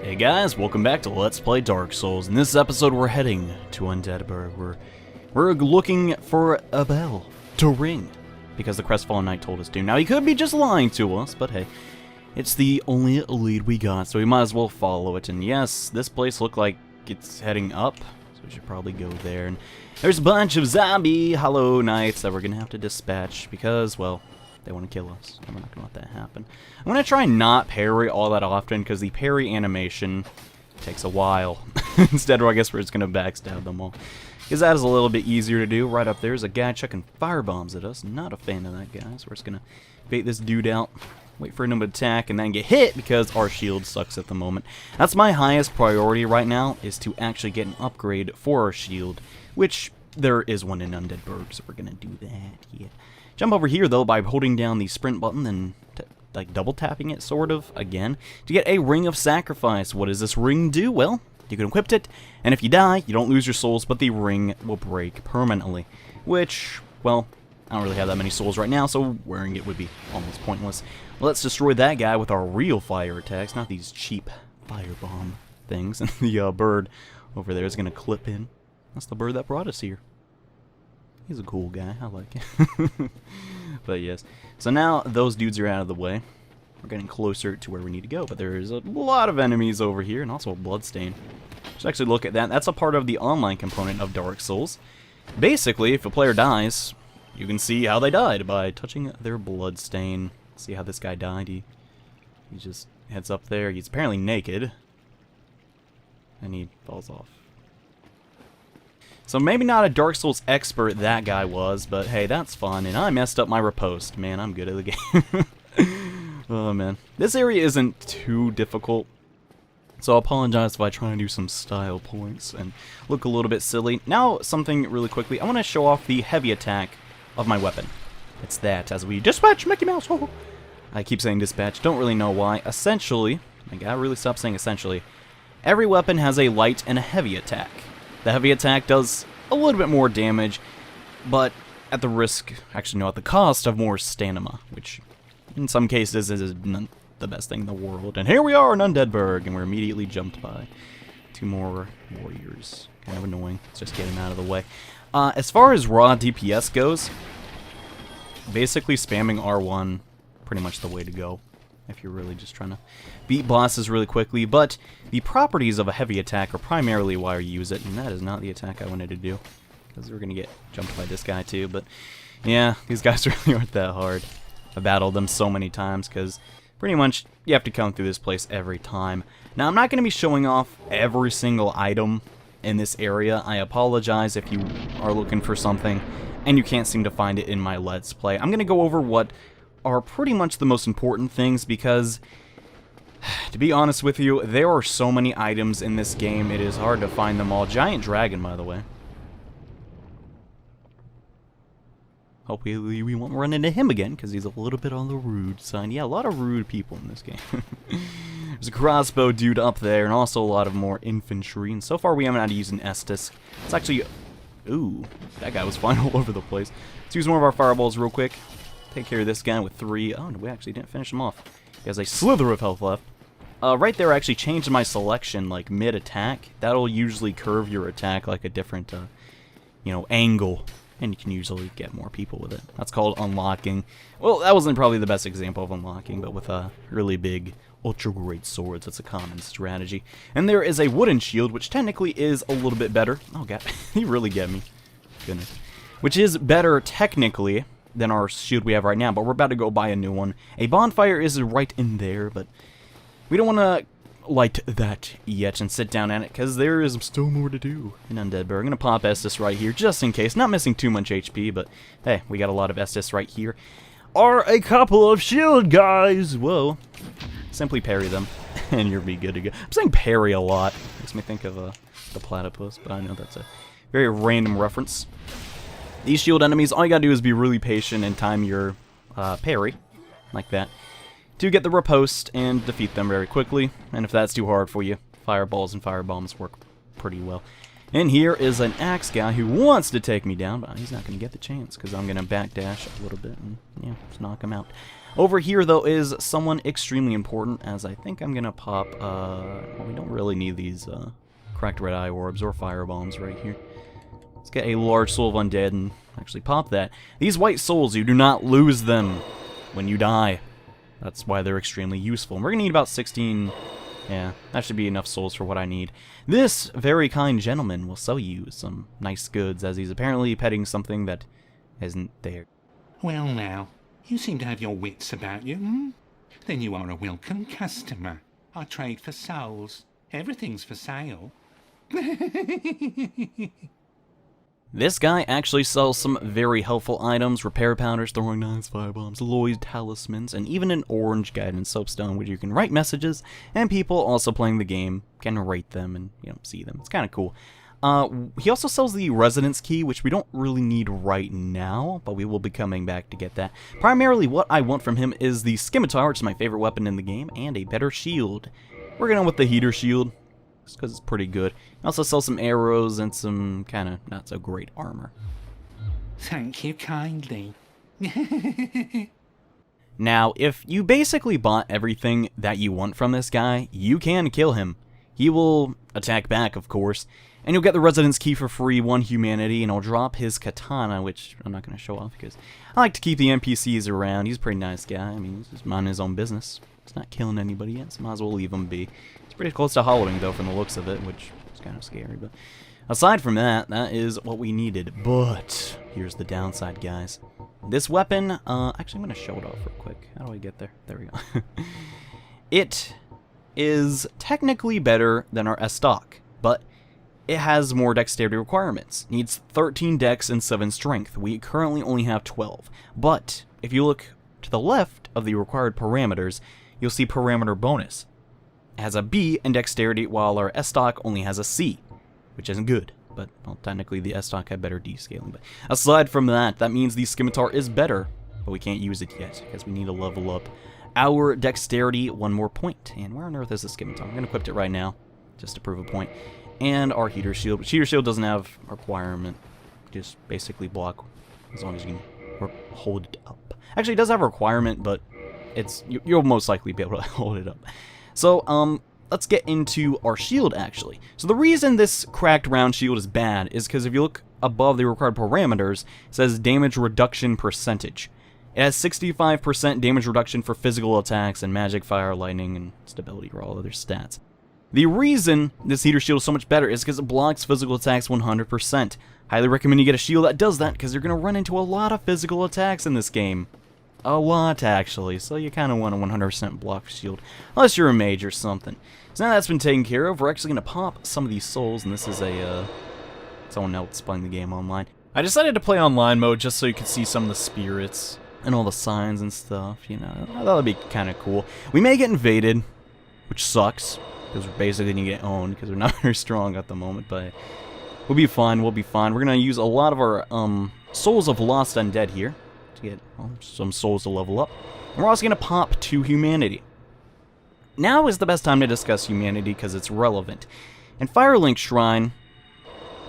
Hey guys, welcome back to Let's Play Dark Souls. In this episode we're heading to Undeadburg. We're looking for a bell to ring, because the Crestfallen Knight told us to. Now he could be just lying to us, but hey, it's the only lead we got, so we might as well follow it. And yes, this place looked like it's heading up, so we should probably go there. And there's a bunch of zombie Hollow Knights that we're gonna have to dispatch, because, well, they want to kill us, and we're not going to let that happen. I'm going to try not parry all that often, because the parry animation takes a while. Instead, I guess we're just going to backstab them all. Because that is a little bit easier to do. Right up there's a guy chucking firebombs at us. Not a fan of that guy, so we're just going to bait this dude out, wait for him to attack, and then get hit, because our shield sucks at the moment. That's my highest priority right now, is to actually get an upgrade for our shield, which there is one in Undeadburg, so we're going to do that, yeah. Jump over here, though, by holding down the sprint button and, like, double-tapping it, sort of, again, to get a Ring of Sacrifice. What does this ring do? Well, you can equip it, and if you die, you don't lose your souls, but the ring will break permanently. Which, well, I don't really have that many souls right now, so wearing it would be almost pointless. Let's destroy that guy with our real fire attacks, not these cheap firebomb things. And the bird over there is going to clip in. That's the bird that brought us here. He's a cool guy, I like it. But yes, so now those dudes are out of the way. We're getting closer to where we need to go, but there is a lot of enemies over here, and also a bloodstain. Let's actually look at that. That's a part of the online component of Dark Souls. Basically, if a player dies, you can see how they died by touching their bloodstain. See how this guy died? He just heads up there. He's apparently naked, and he falls off. So maybe not a Dark Souls expert that guy was, but hey, that's fun, and I messed up my riposte. Man, I'm good at the game. Oh man. This area isn't too difficult, so I'll apologize if I try and do some style points and look a little bit silly. Now, something really quickly. I want to show off the heavy attack of my weapon. It's that, as we dispatch Mickey Mouse. Oh. I keep saying dispatch, don't really know why. Essentially, I gotta really stop saying essentially, every weapon has a light and a heavy attack. The heavy attack does a little bit more damage, but at the risk, actually no, at the cost of more stamina, which in some cases is not the best thing in the world. And here we are in Undeadburg, and we're immediately jumped by two more warriors. Kind of annoying. Let's just get him out of the way. As far as raw DPS goes, basically spamming R1, pretty much the way to go if you're really just trying to beat bosses really quickly. But the properties of a heavy attack are primarily why I use it, and that is not the attack I wanted to do, because we're going to get jumped by this guy too. But yeah, these guys really aren't that hard. I battled them so many times, because pretty much you have to come through this place every time. Now, I'm not going to be showing off every single item in this area. I apologize if you are looking for something and you can't seem to find it in my Let's Play. I'm going to go over what are pretty much the most important things, because to be honest with you, there are so many items in this game, it is hard to find them all. Giant dragon, by the way. Hopefully we won't run into him again, because he's a little bit on the rude side. Yeah, a lot of rude people in this game. There's a crossbow dude up there, and also a lot of more infantry, and so far we haven't had to use an Estus. It's actually... Ooh, that guy was flying all over the place. Let's use more of our fireballs real quick. Take care of this guy with 3. Oh, we actually didn't finish him off. He has a slither of health left. Right there, I actually changed my selection, like, mid-attack. That'll usually curve your attack like a different, you know, angle. And you can usually get more people with it. That's called unlocking. Well, that wasn't probably the best example of unlocking, but with really big, ultra-great swords, that's a common strategy. And there is a wooden shield, which technically is a little bit better. Oh, God, he really get me. Goodness. Which is better, technically, than our shield we have right now, but we're about to go buy a new one. A bonfire is right in there, but we don't want to light that yet and sit down at it, because there is still more to do in Undeadburg. I'm going to pop Estus right here, just in case. Not missing too much HP, but hey, we got a lot of Estus right here. Are a couple of shield guys! Whoa. Simply parry them, and you'll be good to go. I'm saying parry a lot. Makes me think of the platypus, but I know that's a very random reference. These shield enemies, all you gotta do is be really patient and time your parry, like that, to get the riposte and defeat them very quickly. And if that's too hard for you, fireballs and firebombs work pretty well. And here is an axe guy who wants to take me down, but he's not going to get the chance because I'm going to backdash a little bit and, yeah, just knock him out. Over here, though, is someone extremely important, as I think I'm going to pop, well, we don't really need these cracked red eye orbs or fire bombs right here. Let's get a large soul of undead and actually pop that. These white souls, you do not lose them when you die. That's why they're extremely useful. And we're going to need about 16... Yeah, that should be enough souls for what I need. This very kind gentleman will sell you some nice goods, as he's apparently petting something that isn't there. Well now, you seem to have your wits about you, hmm? Then you are a welcome customer. I trade for souls. Everything's for sale. This guy actually sells some very helpful items: repair powders, throwing knives, firebombs, Lloyd talismans, and even an orange guidance soapstone, where you can write messages, and people also playing the game can rate them and, you know, see them. It's kind of cool. He also sells the residence key, which we don't really need right now, but we will be coming back to get that. Primarily, what I want from him is the scimitar, which is my favorite weapon in the game, and a better shield. We're going with the heater shield, just because it's pretty good. He also sells some arrows and some kind of not so great armor. Thank you kindly. Now, if you basically bought everything that you want from this guy, you can kill him. He will attack back, of course, and you'll get the residence key for free, 1 humanity, and I'll drop his katana, which I'm not going to show off because I like to keep the NPCs around. He's a pretty nice guy. I mean, he's just minding his own business. He's not killing anybody yet, so might as well leave him be. It's pretty close to hollowing, though, from the looks of it, which is kind of scary. But aside from that, that is what we needed. But here's the downside, guys. This weapon, actually, I'm going to show it off real quick. How do I get there? There we go. It is technically better than our S-Stock, but it has more dexterity requirements. Needs 13 dex and 7 strength. We currently only have 12. But if you look to the left of the required parameters, you'll see parameter bonus. It has a B in dexterity, while our S-Stock only has a C, which isn't good. But, well, technically the S-Stock had better D-scaling. But aside from that, that means the scimitar is better, but we can't use it yet, because we need to level up our dexterity 1 more point. And where on earth is the scimitar? I'm going to equip it right now, just to prove a point. And our heater shield. But heater shield doesn't have a requirement. Just basically block as long as you can hold it up. Actually, it does have a requirement, but it's you'll most likely be able to hold it up. So, let's get into our shield, actually. So the reason this cracked round shield is bad is because if you look above the required parameters, it says damage reduction percentage. It has 65% damage reduction for physical attacks and magic, fire, lightning, and stability, or all other stats. The reason this heater shield is so much better is because it blocks physical attacks 100%. Highly recommend you get a shield that does that, because you're going to run into a lot of physical attacks in this game. A lot, actually, so you kind of want a 100% block shield, unless you're a mage or something. So now that's been taken care of, we're actually going to pop some of these souls, and this is someone else playing the game online. I decided to play online mode just so you could see some of the spirits and all the signs and stuff, you know. I thought that'd be kind of cool. We may get invaded, which sucks, because we're basically going to get owned, because we're not very strong at the moment, but we'll be fine, we'll be fine. We're going to use a lot of our souls of lost undead here to get some souls to level up. And we're also going to pop 2 humanity. Now is the best time to discuss humanity because it's relevant. In Firelink Shrine,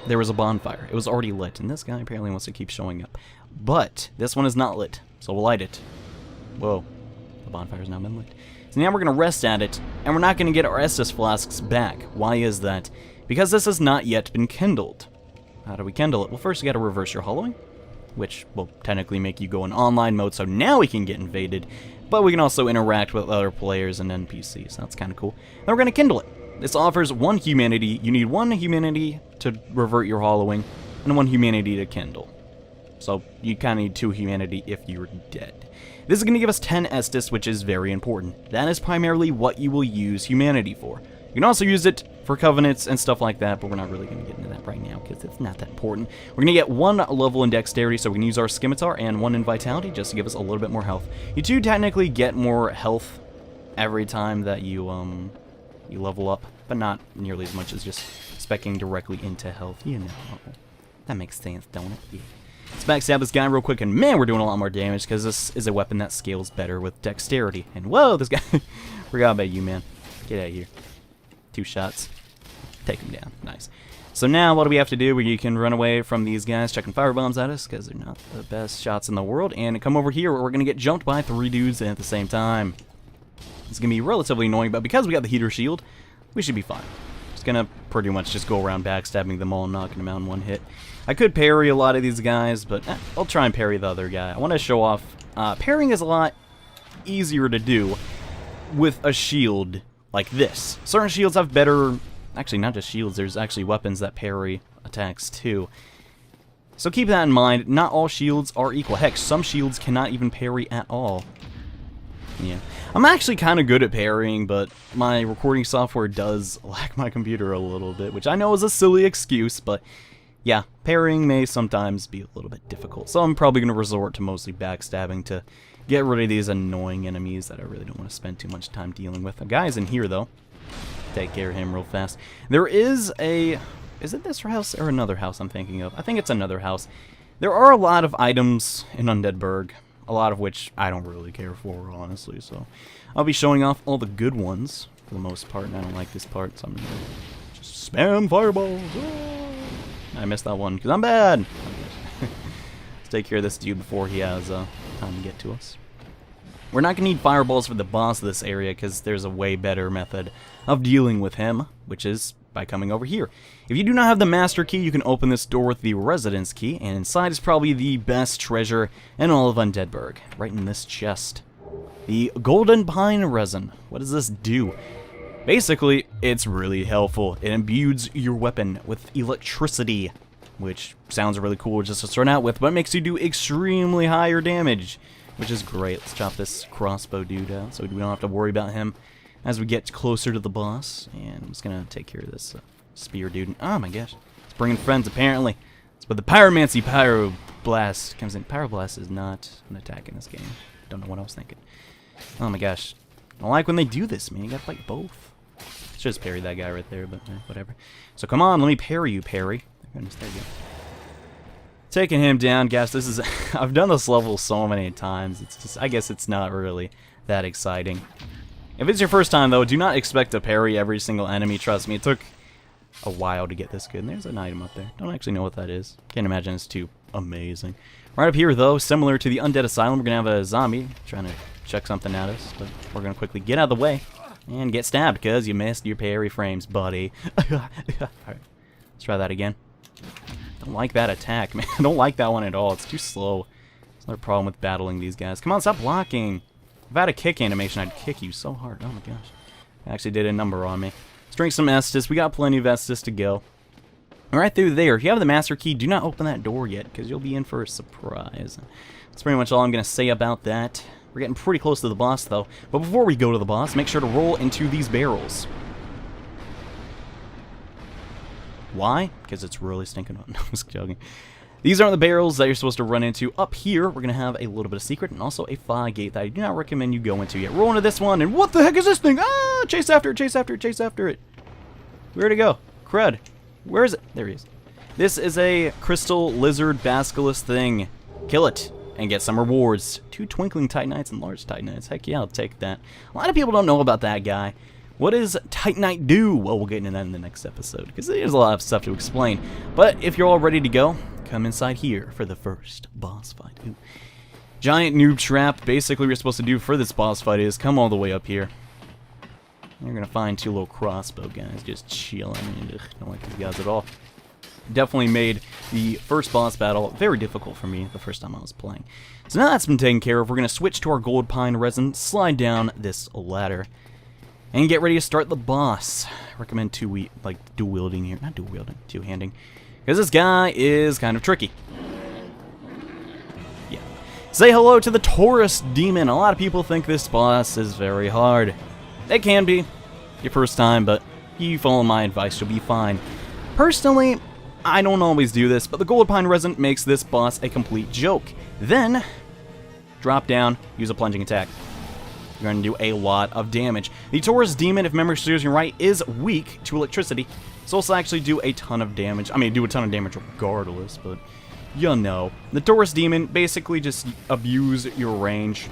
there was a bonfire. It was already lit, and this guy apparently wants to keep showing up. But this one is not lit, so we'll light it. Whoa, the bonfire's now been lit. So now we're going to rest at it, and we're not going to get our Estus flasks back. Why is that? Because this has not yet been kindled. How do we kindle it? Well, first you got to reverse your hollowing, which will technically make you go in online mode, so now we can get invaded. But we can also interact with other players and NPCs. So that's kind of cool. Then we're going to kindle it. This offers 1 humanity. You need 1 humanity to revert your hollowing, and 1 humanity to kindle. So you kind of need 2 humanity if you're dead. This is going to give us 10 Estus, which is very important. That is primarily what you will use humanity for. You can also use it for covenants and stuff like that, but we're not really going to get into that right now because it's not that important. We're going to get 1 level in dexterity, so we can use our scimitar, and 1 in vitality just to give us a little bit more health. You do technically get more health every time that you level up, but not nearly as much as just speccing directly into health. You know, that makes sense, don't it? Yeah. Let's backstab this guy real quick, and man, we're doing a lot more damage because this is a weapon that scales better with dexterity. And whoa, this guy, forgot about you, man. Get out of here. 2 shots. Take him down. Nice. So now what do we have to do? You can run away from these guys chucking firebombs at us, because they're not the best shots in the world, and come over here where we're going to get jumped by 3 dudes at the same time. It's going to be relatively annoying, but because we got the heater shield, we should be fine. Just going to pretty much just go around backstabbing them all and knocking them out in 1 hit. I could parry a lot of these guys, but I'll try and parry the other guy. I want to show off. Parrying is a lot easier to do with a shield like this. Certain shields have better... Actually, not just shields, there's actually weapons that parry attacks too. So keep that in mind, not all shields are equal. Heck, some shields cannot even parry at all. Yeah. I'm actually kind of good at parrying, but my recording software does lag my computer a little bit, which I know is a silly excuse, but yeah, parrying may sometimes be a little bit difficult. So I'm probably going to resort to mostly backstabbing to get rid of these annoying enemies that I really don't want to spend too much time dealing with. A guy's in here, though. Take care of him real fast. There is a... Is it this house or another house I'm thinking of? I think it's another house. There are a lot of items in Undeadburg, a lot of which I don't really care for, honestly, so I'll be showing off all the good ones for the most part, and I don't like this part, so I'm gonna just spam fireballs. Oh! I missed that one because I'm bad. Let's take care of this dude before he has time to get to us. We're not going to need fireballs for the boss of this area because there's a way better method of dealing with him, which is by coming over here. If you do not have the master key, you can open this door with the residence key, and inside is probably the best treasure in all of Undeadburg, right in this chest. The golden pine resin. What does this do? Basically, it's really helpful. It imbues your weapon with electricity, which sounds really cool just to start out with, but it makes you do extremely higher damage, which is great. Let's chop this crossbow dude out so we don't have to worry about him as we get closer to the boss. And I'm just going to take care of this spear dude. Oh my gosh. It's bringing friends, apparently. It's but the pyromancy pyroblast comes in. Pyroblast is not an attack in this game. Don't know what I was thinking. Oh my gosh. I don't like when they do this, man. You gotta fight both. Should just parry that guy right there, but whatever. So come on, let me parry you, parry. Goodness, there you go. Taking him down, guys. This is... I've done this level so many times. It's just... I guess it's not really that exciting. If it's your first time, though, do not expect to parry every single enemy. Trust me, it took a while to get this good. And there's an item up there. Don't actually know what that is. Can't imagine it's too amazing. Right up here, though, similar to the Undead Asylum, we're going to have a zombie trying to chuck something at us. But we're going to quickly get out of the way and get stabbed because you missed your parry frames, buddy. Alright, let's try that again. I don't like that attack, man. I don't like that one at all. It's too slow. It's another problem with battling these guys. Come on, stop blocking. If I had a kick animation, I'd kick you so hard. Oh my gosh. It actually did a number on me. Let's drink some Estus. We got plenty of Estus to go. Right through there. If you have the master key, do not open that door yet, because you'll be in for a surprise. That's pretty much all I'm going to say about that. We're getting pretty close to the boss, though. But before we go to the boss, make sure to roll into these barrels. Why? Because it's really stinking hot. No, I'm just joking. These aren't the barrels that you're supposed to run into. Up here, we're going to have a little bit of secret and also a fog gate that I do not recommend you go into yet. Roll into this one, and what the heck is this thing? Ah! Chase after it, chase after it, chase after it. Where'd it go? Crud. Where is it? There he is. This is a crystal lizard basilisk thing. Kill it and get some rewards. 2 twinkling titanites and large titanites. Heck yeah, I'll take that. A lot of people don't know about that guy. What does Titanite do? Well, we'll get into that in the next episode, because there's a lot of stuff to explain. But if you're all ready to go, come inside here for the first boss fight. Ooh. Giant noob trap. Basically, what you're supposed to do for this boss fight is come all the way up here. You're going to find 2 little crossbow guys just chilling. Ugh, don't like these guys at all. Definitely made the first boss battle very difficult for me the first time I was playing. So now that's been taken care of, we're going to switch to our gold pine resin, slide down this ladder, and get ready to start the boss. I recommend dual wielding here. Not dual wielding, two-handing. Because this guy is kind of tricky. Yeah. Say hello to the Taurus demon. A lot of people think this boss is very hard. It can be your first time, but if you follow my advice, you'll be fine. Personally, I don't always do this, but the gold pine resin makes this boss a complete joke. Then, drop down, use a plunging attack. You're going to do a lot of damage. The Taurus demon, if memory serves me right, is weak to electricity. So it'll actually do a ton of damage. I mean, do a ton of damage regardless, but you know. The Taurus demon basically just abuse your range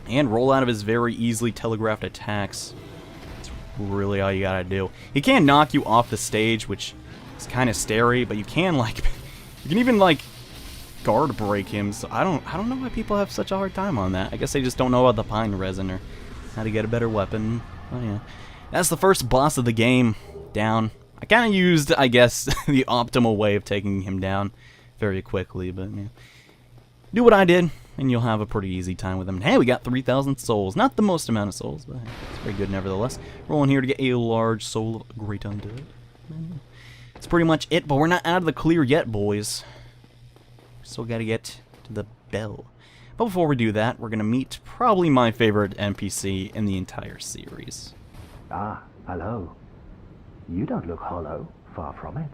and roll out of his very easily telegraphed attacks. That's really all you gotta do. He can knock you off the stage, which It's kind of scary, but you can, like, you can even, like, guard break him. So I don't know why people have such a hard time on that. I guess they just don't know about the pine resin or how to get a better weapon. Oh yeah, that's the first boss of the game down. I kind of used, I guess, the optimal way of taking him down very quickly, but yeah. Do what I did, and you'll have a pretty easy time with him. Hey, we got 3,000 souls. Not the most amount of souls, but it's pretty good nevertheless. Rolling here to get a large soul of great undead. That's pretty much it, but we're not out of the clear yet, boys. Still gotta get to the bell. But before we do that, we're gonna meet probably my favorite NPC in the entire series. Ah, hello. You don't look hollow, far from it.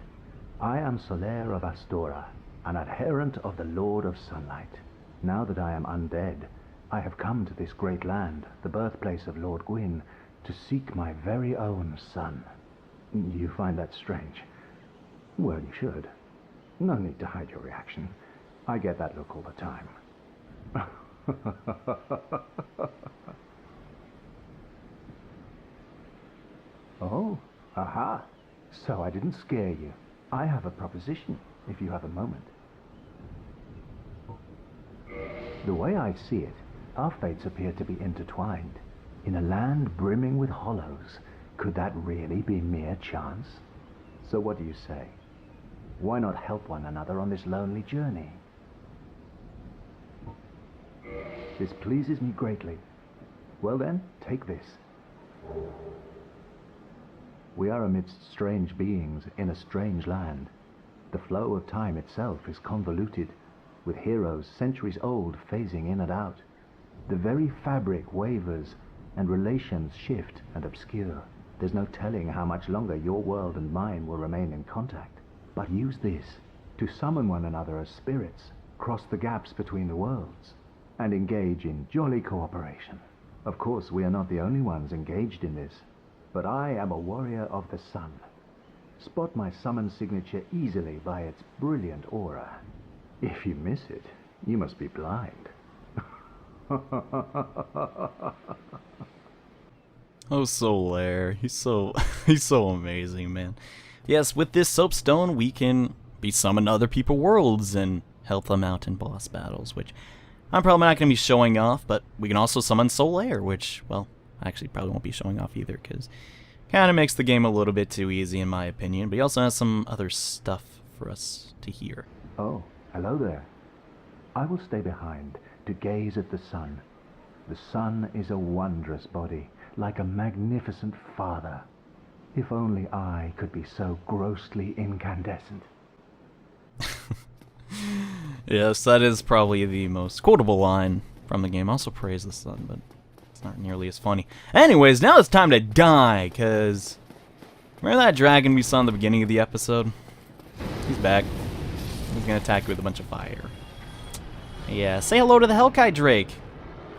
I am Solaire of Astora, an adherent of the Lord of Sunlight. Now that I am undead, I have come to this great land, the birthplace of Lord Gwyn, to seek my very own son. You find that strange? Well, you should. No need to hide your reaction. I get that look all the time. Oh, aha. So I didn't scare you. I have a proposition, if you have a moment. The way I see it, our fates appear to be intertwined. In a land brimming with hollows, could that really be mere chance? So what do you say? Why not help one another on this lonely journey? This pleases me greatly. Well then, take this. We are amidst strange beings in a strange land. The flow of time itself is convoluted, with heroes centuries old phasing in and out. The very fabric wavers, and relations shift and obscure. There's no telling how much longer your world and mine will remain in contact. But use this to summon one another as spirits, cross the gaps between the worlds, and engage in jolly cooperation. Of course, we are not the only ones engaged in this, but I am a warrior of the sun. Spot my summon signature easily by its brilliant aura. If you miss it, you must be blind. Oh, Solaire, he's so amazing, man. Yes, with this soapstone, we can be summon other people worlds and help them out in boss battles, which I'm probably not going to be showing off, but we can also summon Solaire, which, well, actually probably won't be showing off either, because kind of makes the game a little bit too easy in my opinion, but he also has some other stuff for us to hear. Oh, hello there. I will stay behind to gaze at the sun. The sun is a wondrous body, like a magnificent father. If only I could be so grossly incandescent. Yes, that is probably the most quotable line from the game. Also praise the sun, but it's not nearly as funny. Anyways, now it's time to die, because remember that dragon we saw in the beginning of the episode? He's back. He's going to attack you with a bunch of fire. Yeah, say hello to the Hellkite Drake.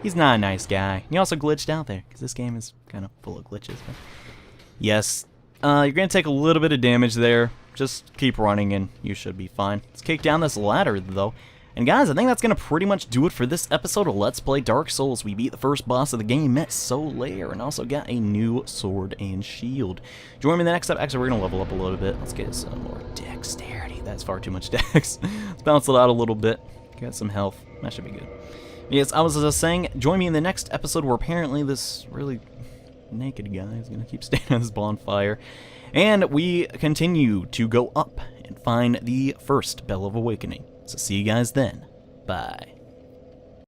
He's not a nice guy. He also glitched out there, because this game is kind of full of glitches. But yes, you're going to take a little bit of damage there. Just keep running and you should be fine. Let's kick down this ladder, though. And guys, I think that's going to pretty much do it for this episode of Let's Play Dark Souls. We beat the first boss of the game, met Solaire, and also got a new sword and shield. Join me in the next episode. Actually, we're going to level up a little bit. Let's get some more dexterity. That's far too much dex. Let's balance it out a little bit. Get some health. That should be good. Yes, I was just saying, join me in the next episode where apparently this really naked guy is going to keep staying on this bonfire. And we continue to go up and find the first Bell of Awakening. So see you guys then. Bye.